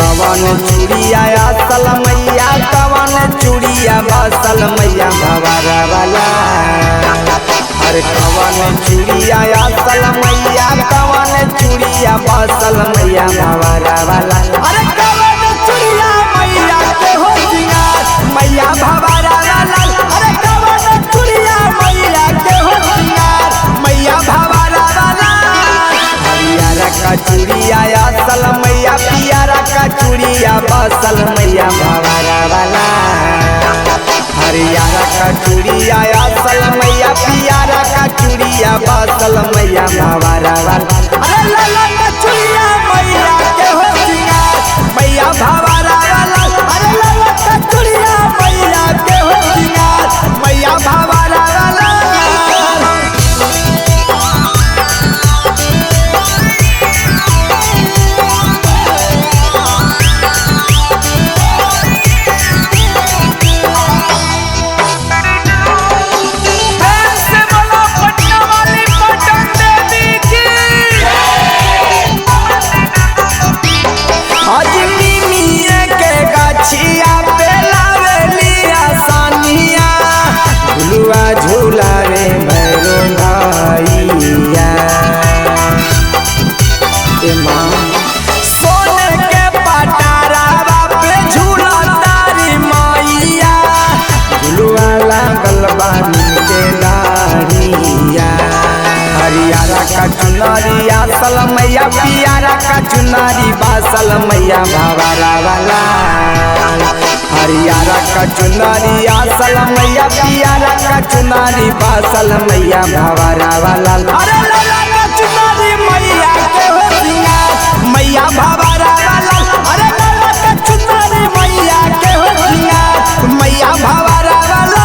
कवन चूड़िया असल मैया कवन चूड़िया बसल मैया भवारा वाला। अरे कवन चूड़िया असल मैया कवन चूड़िया बसल मैया भवारा वाला। अरे कवन चूड़िया मैया के हो सिंगार मैया भवारा वाला। अरे कवन चूड़िया मैया के हो सिंगार मैया भवारा वाला। हरियारा का चूड़िया असल मैया पियारा का चूड़िया बसल मैया भवारा वाला। हरियारा का चूड़िया असल मैया पियारा का चूड़िया बसल मैया भवारा वाला। अरे लाला का चूड़िया मैया के हो सिंगार मैया भवारा वाला। अरे लाला का चूड़िया मैया के हो सिंगार मैया भवारा वाला। झूला रे भैरो भैया सोने के पटारा पे झूला तारी मैया। झुलुआ लागल बानी के लाड़िया। हरियारा का चुनरी असल मैया पियारा का चुनरी बासल मैया भवारा वाला। हरियारा का चुनरी असल मैया पियारा का चुनरी बासल मैया भवारा वाला। अरे लाला का चुनरी मैया के हो सिंगार मैया भवारा वाला। अरे लाला का चुनरी मैया के हो सिंगार मैया भवारा वाला।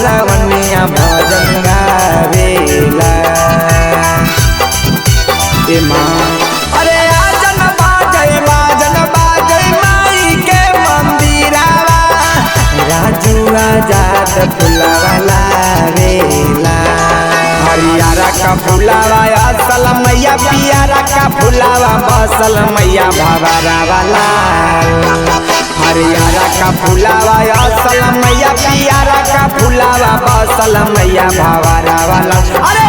रवनिया भजन गावेला ए माँ। अरे आजन बाजय माई के मंदिरावा। राजू आजाद फुलावा लावेला। हरियारा का फुलावा असल मैया पियारा का फुलावा बसल मैया भवारा वाला। हरियारा का फुलावा असल मैया पियारा का फुलावा बसल मैया भवारा वाला। अरे